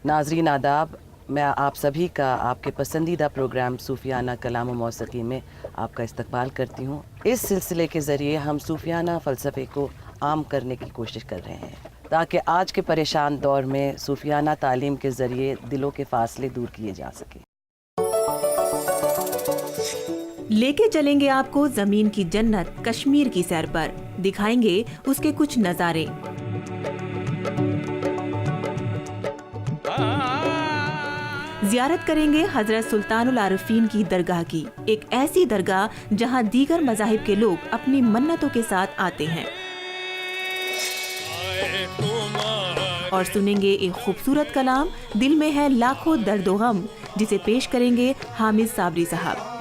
नाजरीन आदाब, मैं आप सभी का आपके पसंदीदा प्रोग्राम सूफियाना कलाम व मौसीकी में आपका इस्तकबाल करती हूँ। इस सिलसिले के ज़रिए हम सूफियाना फ़लसफ़े को आम करने की कोशिश कर रहे हैं ताकि आज के परेशान दौर में सूफियाना तालीम के ज़रिए दिलों के फासले दूर किए जा सकें। लेके चलेंगे आपको ज़मीन की जन्नत कश्मीर की सैर पर, दिखाएंगे उसके कुछ नज़ारे। ज़ियारत करेंगे हज़रत सुल्तानुल आरिफीन की दरगाह की, एक ऐसी दरगाह जहां दीगर मज़ाहिब के लोग अपनी मन्नतों के साथ आते हैं। और सुनेंगे एक खूबसूरत कलाम, दिल में है लाखों दर्दो गम, जिसे पेश करेंगे हामिद साबरी साहब।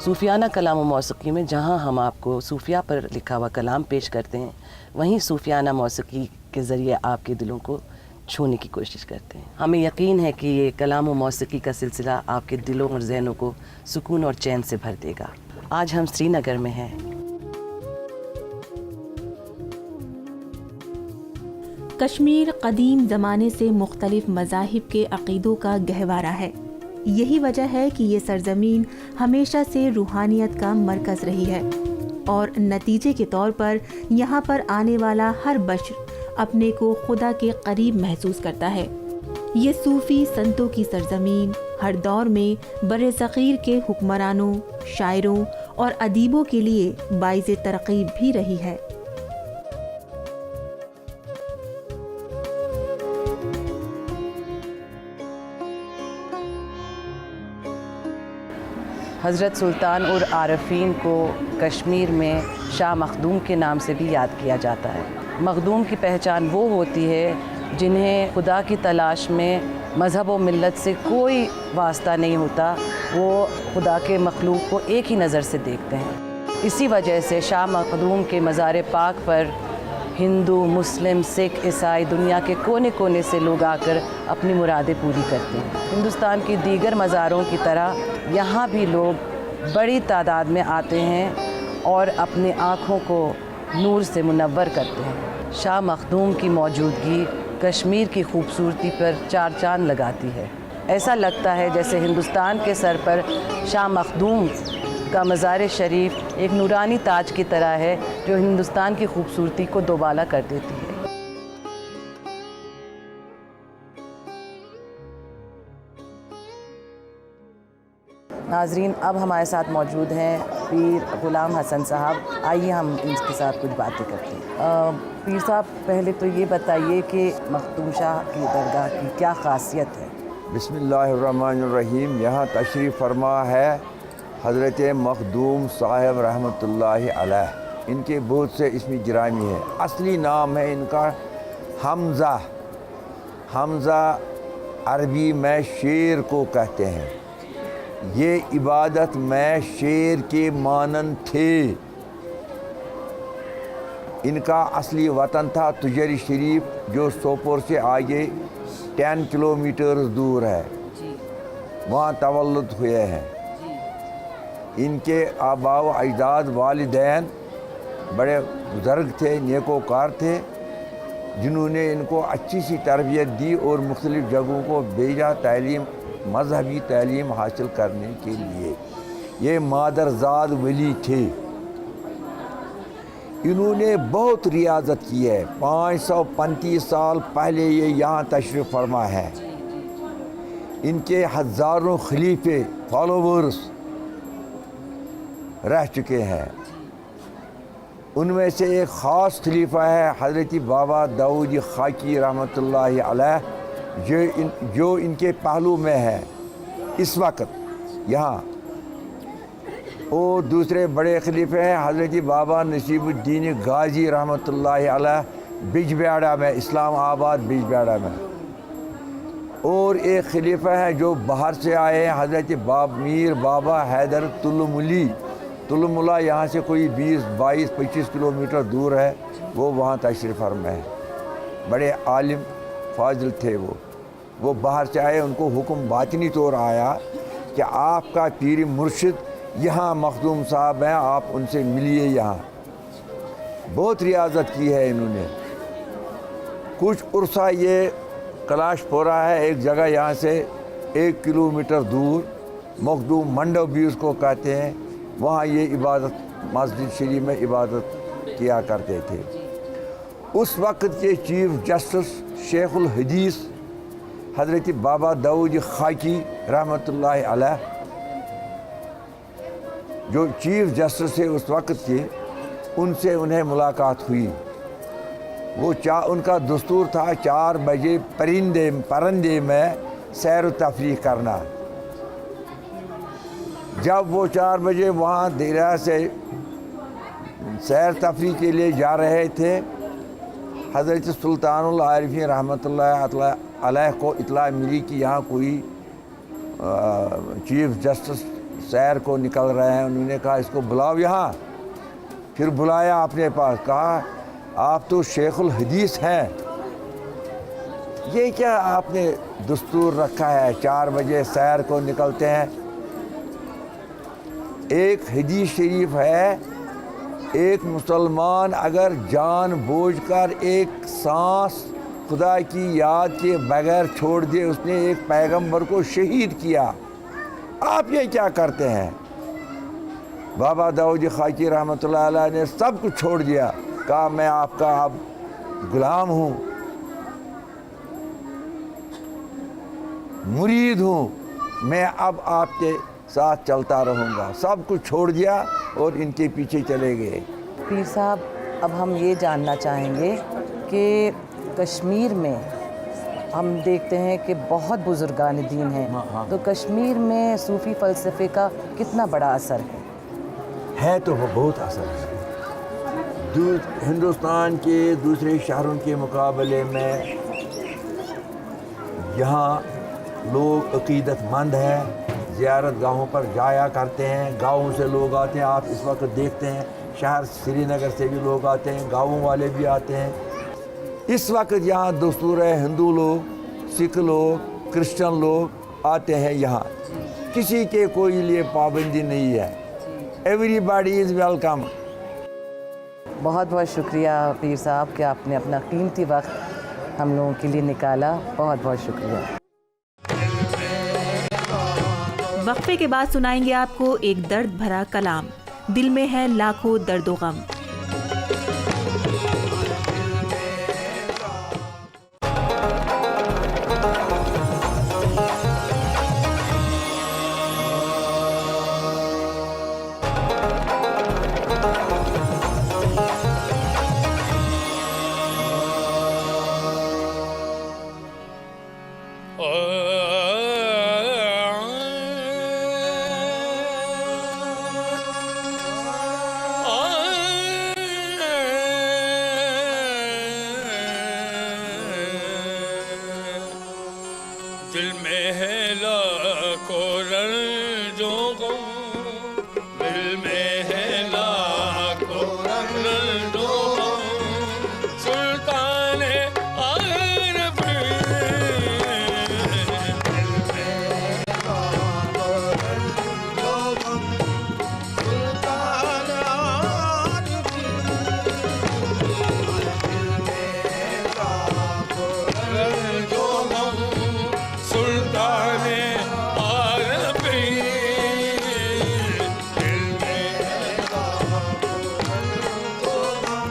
सूफियाना कलाम व मौसीकी में जहाँ हम आपको सूफिया पर लिखा हुआ कलाम पेश करते हैं, वहीं सूफियाना मौसीकी के ज़रिए आपके दिलों को छूने की कोशिश करते हैं। हमें यकीन है कि ये कलाम व मौसीकी का सिलसिला आपके दिलों और ज़हनों को सुकून और चैन से भर देगा। आज हम श्रीनगर में हैं। कश्मीर कदीम ज़माने से मुख्तलिफ मज़ाहिब के अक़ीदों का गहवारा है। यही वजह है कि ये सरजमीन हमेशा से रूहानियत का मरकज़ रही है और नतीजे के तौर पर यहाँ पर आने वाला हर बशर अपने को खुदा के करीब महसूस करता है। ये सूफ़ी संतों की सरजमीन हर दौर में बरे सग़ीर के हुक्मरानों, शायरों और अदीबों के लिए बाइज़ तरग़ीब भी रही है। हज़रत सुल्तान उर आरिफीन को कश्मीर में शाह मखदूम के नाम से भी याद किया जाता है। मखदूम की पहचान वो होती है जिन्हें खुदा की तलाश में मज़हब व मिल्लत से कोई वास्ता नहीं होता, वो खुदा के मखलूक को एक ही नज़र से देखते हैं। इसी वजह से शाह मखदूम के मज़ार पाक पर हिंदू, मुस्लिम, सिख, ईसाई दुनिया के कोने कोने से लोग आकर अपनी मुरादें पूरी करते हैं। हिंदुस्तान की दीगर मज़ारों की तरह यहाँ भी लोग बड़ी तादाद में आते हैं और अपनी आँखों को नूर से मुनव्वर करते हैं। शाह मखदूम की मौजूदगी कश्मीर की खूबसूरती पर चार चांद लगाती है। ऐसा लगता है जैसे हिंदुस्तान के सर पर शाह मखदूम का मज़ार शरीफ एक नूरानी ताज की तरह है जो हिंदुस्तान की खूबसूरती को दोबाला कर देती है। नाजरीन, अब हमारे साथ मौजूद हैं पीर गुलाम हसन साहब। आइए हम इनके साथ कुछ बातें करते हैं। पीर साहब, पहले तो ये बताइए कि मखदूम शाह की दरगाह की क्या ख़ासियत है? बिस्मिल्लाहिर्रहमानिर्रहीम। यहाँ तशरीफ़ फरमा है हज़रत मखदूम साहब रहमतुल्लाहि अलैह। इनके बहुत से इसमें गिरामी है। असली नाम है इनका हमज़ा। हमज़ा अरबी में शेर को कहते हैं। ये इबादत में शेर के मानन थे। इनका असली वतन था तुजरी शरीफ, जो सोपोर से आगे 10 किलोमीटर दूर है। वहाँ तवल्लुद हुए हैं। इनके आबा व अजदाद वालिदैन बड़े बुज़ुर्ग थे, नेकोकार थे, जिन्होंने इनको अच्छी सी तरबियत दी और मुख्तलिफ़ जगहों को भेजा तालीम, मजहबी तालीम हासिल करने के लिए। ये मादरजाद वली थे। इन्होंने बहुत रियाजत की है। 535 साल पहले ये यहाँ तशरीफ़ फरमा है। इनके हज़ारों खलीफे फॉलोवर्स रह चुके हैं। उनमें से एक ख़ास खलीफा है हज़रत बाबा दाऊद खाकी रहमतुल्लाहि अलैह, जो इनके पहलू में है इस वक्त यहाँ। और दूसरे बड़े खलीफे हैं हज़रत बाबा नसीबुद्दीन गाजी रहमतुल्लाहि अलैह, बिजबिहाड़ा में, इस्लाम आबाद बिजबिहाड़ा में। और एक खलीफा है जो बाहर से आए हैं, हज़रत मीर बाबा हैदर तुलमुली। तुलमुला यहाँ से कोई 20, 22, 25 किलोमीटर दूर है। वो वहाँ तशरीफ़ फरमा है। बड़े आलिम फाजिल थे वो। وہ باہر سے آئے, ان کو حکم باطنی طور آیا کہ آپ کا پیر مرشد یہاں مخدوم صاحب ہیں, آپ ان سے ملیے یہاں. بہت ریاضت کی ہے انہوں نے. کچھ عرصہ یہ کلاش پورا ہے, ایک جگہ یہاں سے 1 کلومیٹر دور, مخدوم منڈو بھی اس کو کہتے ہیں, وہاں یہ عبادت مسجد شریف میں عبادت کیا کرتے تھے. اس وقت کے چیف جسٹس شیخ الحدیث حضرت بابا داؤد خاکی رحمۃ اللہ علیہ, جو چیف جسٹس تھے اس وقت کے, ان سے انہیں ملاقات ہوئی. وہ ان کا دستور تھا 4 بجے پرندے میں سیر و تفریح کرنا. جب وہ 4 بجے وہاں دریا سے سیر تفریح کے لیے جا رہے تھے, حضرت سلطان العارفین رحمۃ اللہ علیہ کو اطلاع ملی کہ یہاں کوئی چیف جسٹس سیر کو نکل رہے ہیں. انہوں نے کہا اس کو بلاؤ یہاں. پھر بلایا اپنے پاس, کہا آپ تو شیخ الحدیث ہیں, یہ کیا آپ نے دستور رکھا ہے 4 بجے سیر کو نکلتے ہیں؟ ایک حدیث شریف ہے, ایک مسلمان اگر جان بوجھ کر ایک سانس خدا کی یاد کے بغیر چھوڑ دے, اس نے ایک پیغمبر کو شہید کیا. آپ یہ کیا کرتے ہیں؟ بابا داؤد خاکی رحمۃ اللہ علیہ نے سب کچھ چھوڑ دیا, کہا میں آپ کا اب غلام ہوں, مرید ہوں, میں اب آپ کے ساتھ چلتا رہوں گا. سب کچھ چھوڑ دیا اور ان کے پیچھے چلے گئے. پیر صاحب, اب ہم یہ جاننا چاہیں گے کہ کشمیر میں ہم دیکھتے ہیں کہ بہت بزرگان دین ہیں, تو کشمیر میں صوفی فلسفے کا کتنا بڑا اثر ہے؟ تو وہ بہت اثر ہے. ہندوستان کے دوسرے شہروں کے مقابلے میں یہاں لوگ عقیدت مند ہیں, زیارت گاہوں پر جایا کرتے ہیں, گاؤں سے لوگ آتے ہیں. آپ اس وقت دیکھتے ہیں شہر سری نگر سے بھی لوگ آتے ہیں, گاؤں والے بھی آتے ہیں. اس وقت یہاں دستور ہے ہندو لوگ, سکھ لوگ, کرسچن لوگ آتے ہیں یہاں. کسی کے کوئی لیے پابندی نہیں ہے. Every body is welcome. بہت بہت شکریہ پیر صاحب کہ آپ نے اپنا قیمتی وقت ہم لوگوں کے لیے نکالا. بہت بہت شکریہ. وقفے کے بعد سنائیں گے آپ کو ایک درد بھرا کلام. دل میں ہے لاکھوں درد و غم. دل میں ہے لاکھوں رنج و غم, دل میں ہے لاکھوں رنج و غم, سلطان عارف دل میں لاکھوں رنج و غم, سلطان عارف دل میں لاکھوں رنج و غم, سلطان عارف دل میں لاکھوں رنج و غم,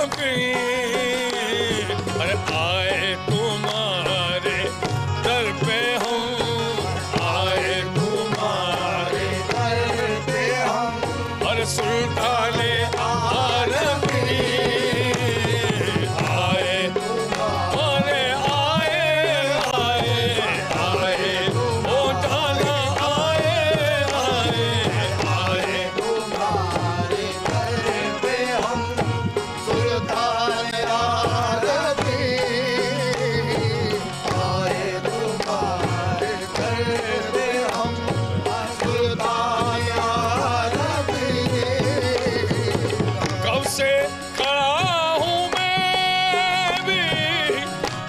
आरफी अरे आए तुम्हारे दर पे हम आए तुम्हारे दर पे हम अरे सुल्ताने आरफी आए अरे आए आए आए ओ जाना आए आए आए तुम्हारे दर पे हम सुल्तान आरफी आए तुम्हारे दर पे हम सुल्तान आरफी कब से खड़ा हूँ मैं भी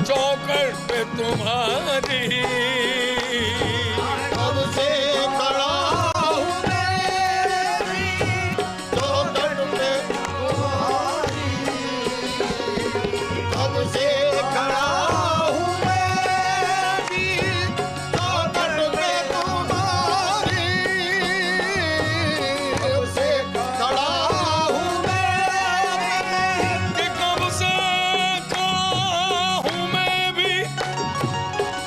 चौखट पे तुम्हारी कब से खड़ा हूँ मैं भी चौखट पे तुम्हारी कब से खड़ा हूँ मैं भी चौखट पे तुम्हारी कब से खड़ा हूँ मैं कि कब से खड़ा हूँ मैं भी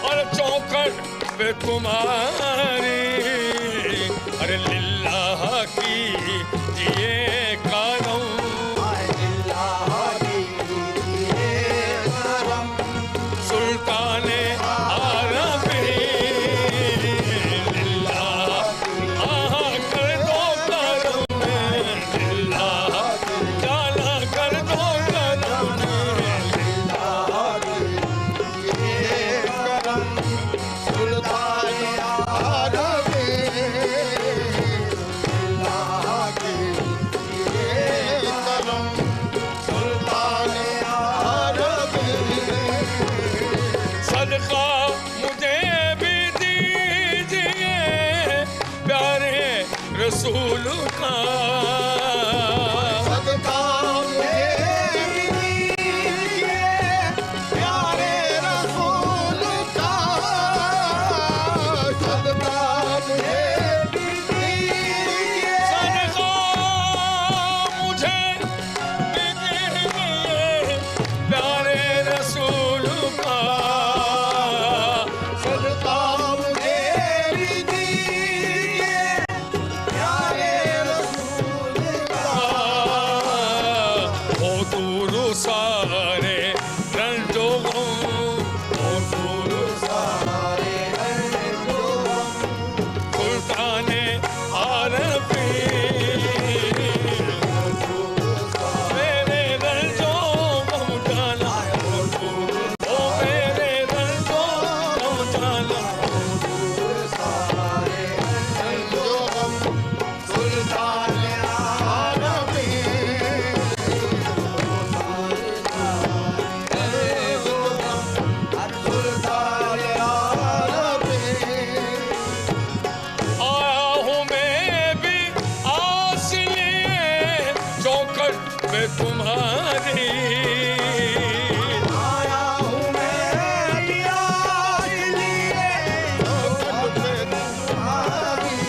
और चौखट पे तुम्हारी अरे लिल्लाह की ये करम सुल्ताने आरफी लिल्लाह कर दो करम लिल्लाह जाना कर दो करम सुल्तान आरफी सुल्तान आरफी सदका मुझे भी दीजिए प्यारे रसूल का सदका मुझे भी दीजिए प्यारे रसूल का सदका मुझे भी दीजिए सदका मुझे भी दीजिए प्यारे रसूल का सदका मुझे भी दीजिए प्यारे रसूल का हो दूर सारे रंजो गम हो दूर सारे जो सुल्ताने आरफी मेरे रंजो गम जाना ओ मेरे रंजो गम जाना जो हम सुल्तान आरफी सुल्तान आरफी आया हूँ मैं भी आस लिए चौखट पे तुम्हारी आया हूँ मैं भी आज लिए चौखट पे तुम्हारी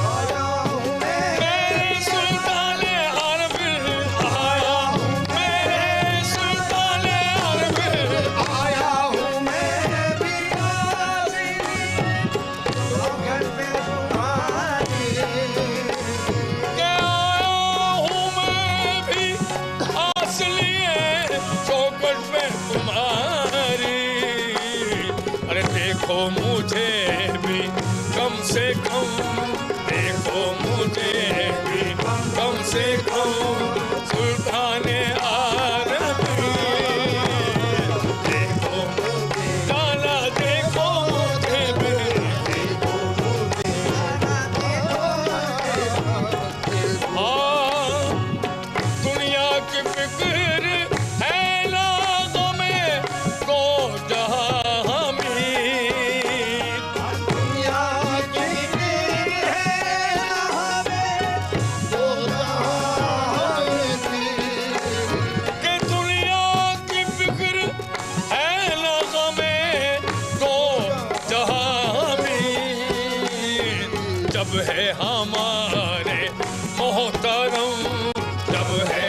आया हूँ मैं मेरे सुल्ताने आरफी आया हूँ मेरे सुल्ताने आरफी आया हूँ मैं भी आज लिए चौखट पे तुम्हारी के आया हूँ मैं भी आस लिए चौखट पे तुम्हारी अरे देखो मुझे भी कम से कम देखो मुझे भी कम से कम सुल्ताने आरफी देखो जाना देखो मुझे भी हाँ दुनिया की फिक्र है ना हमें दो जहां हमीर दुनिया की है हमें दो जहां कि दुनिया की फिक्र है ना हमें दो जहां हमीर जब है हमारे मोहतरम जब है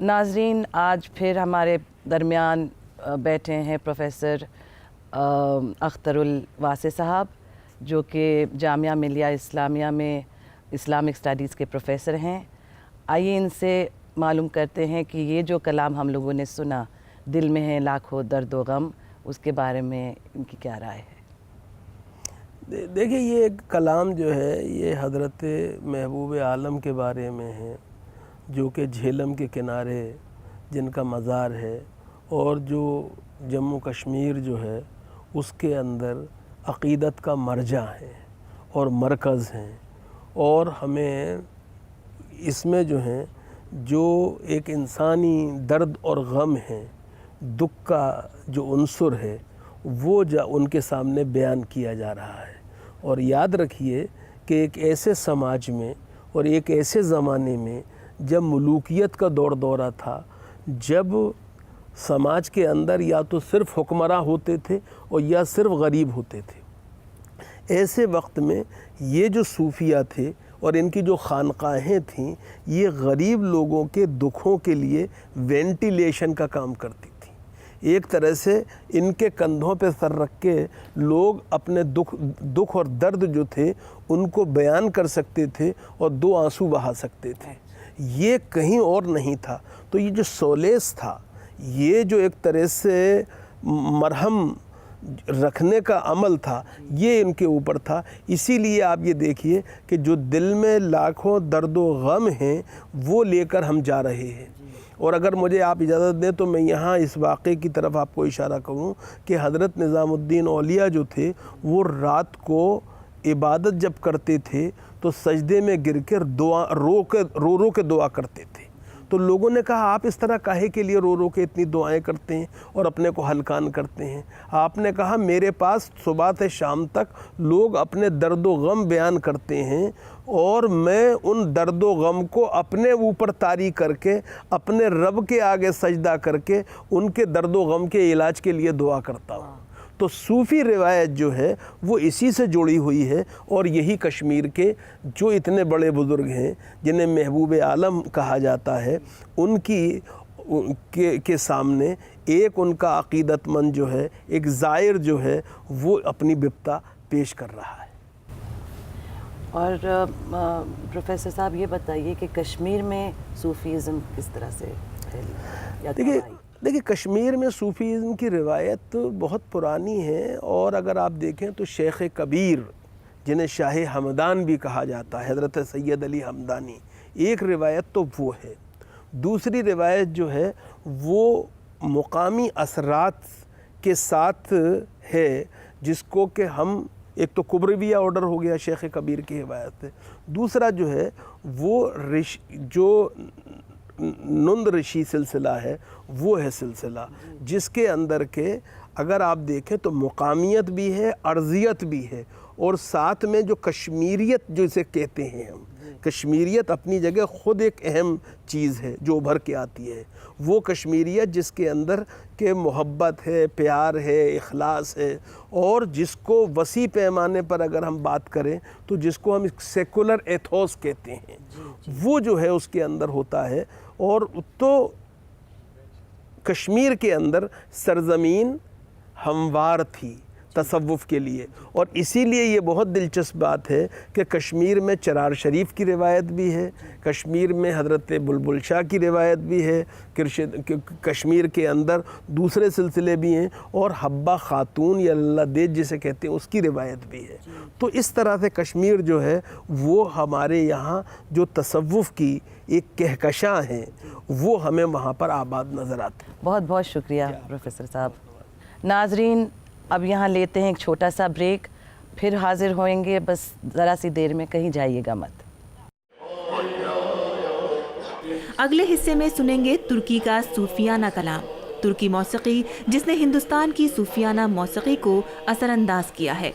नाजरीन, आज फिर हमारे दरमियान बैठे हैं प्रोफेसर अख्तरुल वासे साहब, जो कि जामिया मिलिया इस्लामिया में इस्लामिक स्टडीज़ के प्रोफेसर हैं। आइए इनसे मालूम करते हैं कि ये जो कलाम हम लोगों ने सुना, दिल में है लाखों दर्द व गम, उसके बारे में इनकी क्या राय है। देखिए, ये कलाम जो है ये हज़रत महबूब आलम के बारे में है, जो कि झेलम के किनारे जिनका मज़ार है, और जो जम्मू कश्मीर जो है उसके अंदर अक़ीदत का मरजा है और मरकज़ हैं। और हमें इसमें जो है जो एक इंसानी दर्द और गम है, दुख का जो उन्सुर है, वो उनके सामने बयान किया जा रहा है। और याद रखिए कि एक ऐसे समाज में और एक ऐसे ज़माने में जब मुलूकियत का दौरा था, जब समाज के अंदर या तो सिर्फ़ हुक्मरां होते थे और या सिर्फ़ गरीब होते थे, ऐसे वक्त में ये जो सूफिया थे और इनकी जो खानकाहें थीं, ये गरीब लोगों के दुखों के लिए वेंटिलेशन का काम करती थी। एक तरह से इनके कंधों पे सर रख के लोग अपने दुख और दर्द जो थे उनको बयान कर सकते थे और दो आंसू बहा सकते थे। ये कहीं और नहीं था। तो ये जो सोलेस था, ये जो एक तरह से मरहम रखने का अमल था, ये इनके ऊपर था। इसीलिए आप ये देखिए कि जो दिल में लाखों दर्द व गम हैं, वो लेकर हम जा रहे हैं। और अगर मुझे आप इजाज़त दें तो मैं यहाँ इस वाक़े की तरफ आपको इशारा करूँ कि हज़रत निज़ामुद्दीन औलिया जो थे, वो रात को इबादत जब करते थे तो सजदे में गिर कर रो के दुआ करते थे। तो लोगों ने कहा, आप इस तरह काहे के लिए रो के इतनी दुआएं करते हैं और अपने को हलकान करते हैं। आपने कहा, मेरे पास सुबह से शाम तक लोग अपने दर्द व गम बयान करते हैं और मैं उन दर्द व गम को अपने ऊपर तारी करके, अपने रब के आगे सजदा करके उनके दर्द व गम के इलाज के लिए दुआ करता हूँ। तो सूफ़ी रिवायत जो है वो इसी से जुड़ी हुई है। और यही कश्मीर के जो इतने बड़े बुज़ुर्ग हैं, जिन्हें महबूब आलम कहा जाता है, उनकी के सामने एक उनका अक़ीदतमंद जो है, एक ज़ायर जो है, वो अपनी बिप्ता पेश कर रहा है। और प्रोफेसर साहब, ये बताइए कि कश्मीर में सूफ़ीज़म किस तरह से फैली? देखिए, कश्मीर में सूफ़ीज़म की रिवायत तो बहुत पुरानी है। और अगर आप देखें तो शेख कबीर, जिन्हें शाह हमदान भी कहा जाता है, हज़रत सैयद अली हमदानी, एक रिवायत तो वो है। दूसरी रिवायत जो है वो मुकामी असरात के साथ है, जिसको कि हम, एक तो कुबरविया ऑर्डर हो गया शेख कबीर की रिवायत है, दूसरा जो है वो जो नुंद ऋषि सिलसिला है, वो है सिलसिला जिसके अंदर के अगर आप देखें तो मुकामियत भी है, अर्जियत भी है, और साथ में जो कश्मीरियत जो इसे कहते हैं हम, कश्मीरियत अपनी जगह ख़ुद एक अहम चीज़ है जो उभर के आती है। वो कश्मीरियत जिसके अंदर के मोहब्बत है, प्यार है, इखलास है, और जिसको वसी पैमाने पर अगर हम बात करें तो जिसको हम सेकुलर एथोस कहते हैं, वो जो है उसके अंदर होता है। और तो कश्मीर के अंदर सरज़मीन हमवार थी तसव्वुफ़ के लिए, और इसीलिए ये बहुत दिलचस्प बात है कि कश्मीर में चरार शरीफ की रिवायत भी है, कश्मीर में हज़रत बुलबुल शाह की रिवायत भी है, कश्मीर के अंदर दूसरे सिलसिले भी हैं, और हब्बा ख़ातून या अल्लाह देज जिसे कहते हैं उसकी रिवायत भी है। तो इस तरह से कश्मीर जो है वो हमारे यहाँ जो तसव्वुफ़ की एक कहकशां है, वो हमें वहाँ पर आबाद नज़र आते हैं। बहुत बहुत शुक्रिया प्रोफेसर साहब। नाजरीन, अब यहाँ लेते हैं एक छोटा सा ब्रेक, फिर हाजिर होएंगे बस ज़रा सी देर में, कहीं जाइएगा मत। अगले हिस्से में सुनेंगे तुर्की का सूफियाना कलाम, तुर्की मौसीकी जिसने हिंदुस्तान की सूफियाना मौसीकी को असरअंदाज किया है।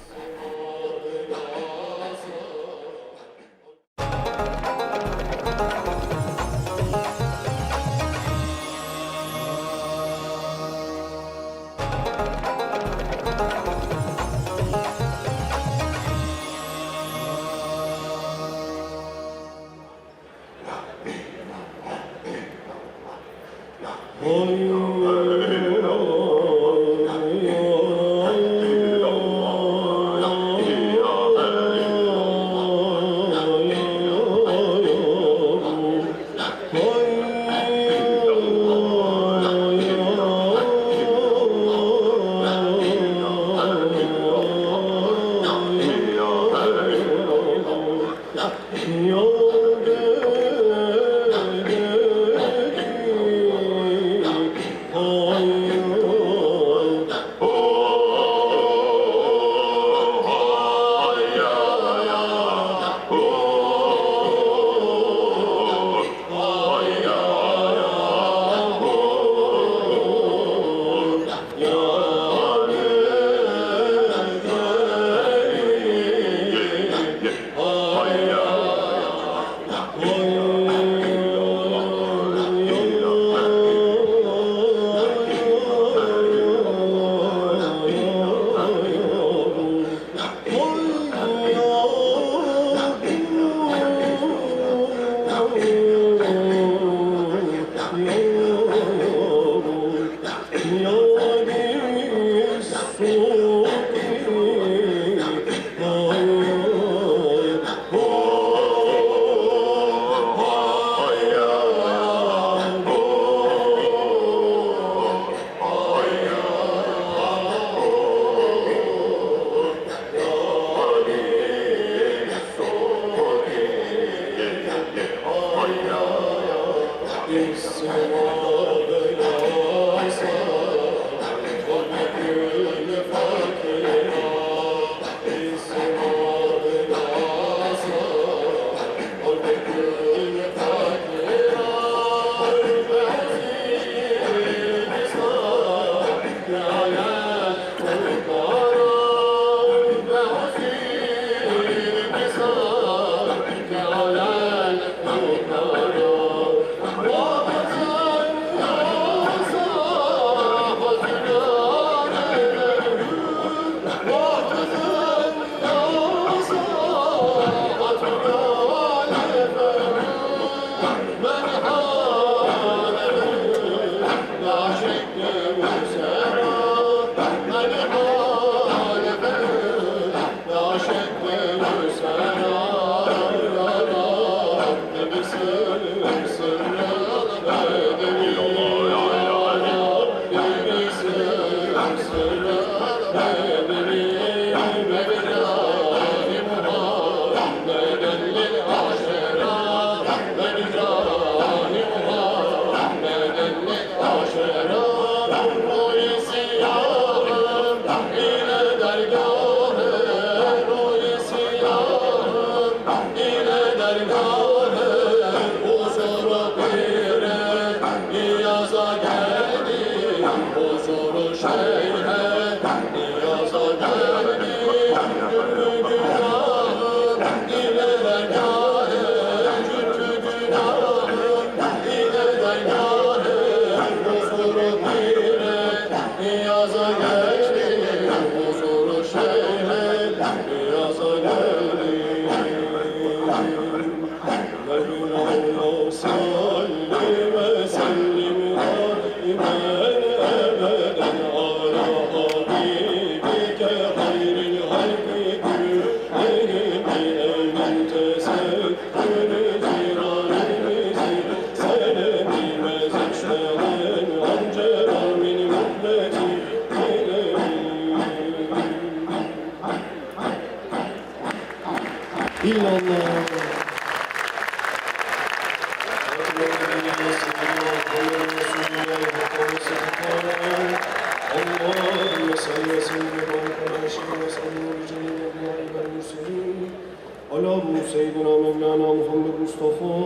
سيدنا مولانا محمد مصطفى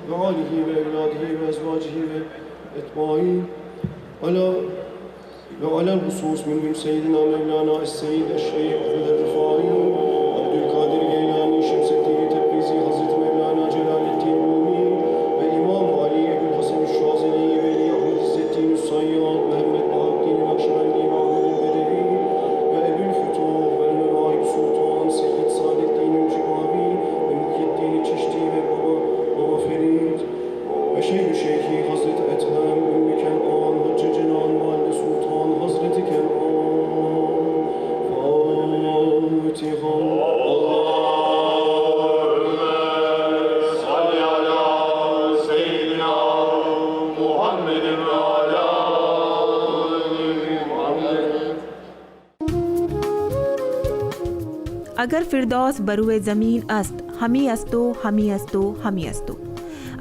وآله وأولاده وأزواجه وأتباعه وعلى الخصوص منهم سيدنا مولانا السيد الشيخ أحمد الرفاعي عبد القادر الجيلاني شمس الدين تبريزي حضرة مولانا جلال الدين الرومي وإمام علي أبو الحسن الشاذلي وعلي أحمد عز الدين الصياد محمد بهاء الدين النقشبندي وعبد البدوي وأبو الفتوح والمراهب سلطان سيد سعد الدين الجبابي ومحي الدين الچشتي وبابا فريد وشيخ شيخي حضرة أتهم أم كنعان حج جنان والد سلطان حضرة كنعان فاتحة अगर फिरदौस बरुए ज़मीन अस्त हमी अस्तो हमी अस्तो हमी अस्तो।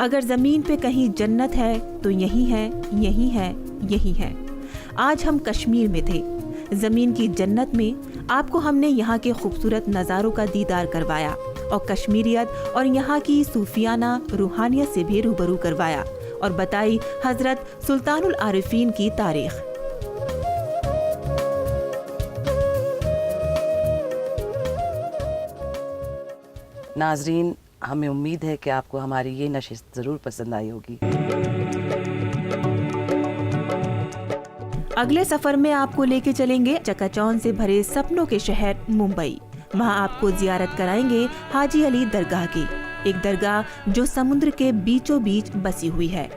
अगर ज़मीन पे कहीं जन्नत है तो यही है यही है यही है। आज हम कश्मीर में थे। ज़मीन की जन्नत में आपको हमने यहाँ के खूबसूरत नज़ारों का दीदार करवाया और कश्मीरियत और यहाँ की सूफियाना रूहानियत से भी रूबरू करवाया और बताई हज़रत सुल्तानुल आरिफीन की तारीख़। नाजरीन, हमें उम्मीद है कि आपको हमारी ये नशिस्त ज़रूर पसंद आई होगी। अगले सफ़र में आपको लेके चलेंगे चकाचौंध से भरे सपनों के शहर मुंबई। वहाँ आपको जियारत कराएंगे हाजी अली दरगाह की, एक दरगाह जो समुद्र के बीचों बीच बसी हुई है।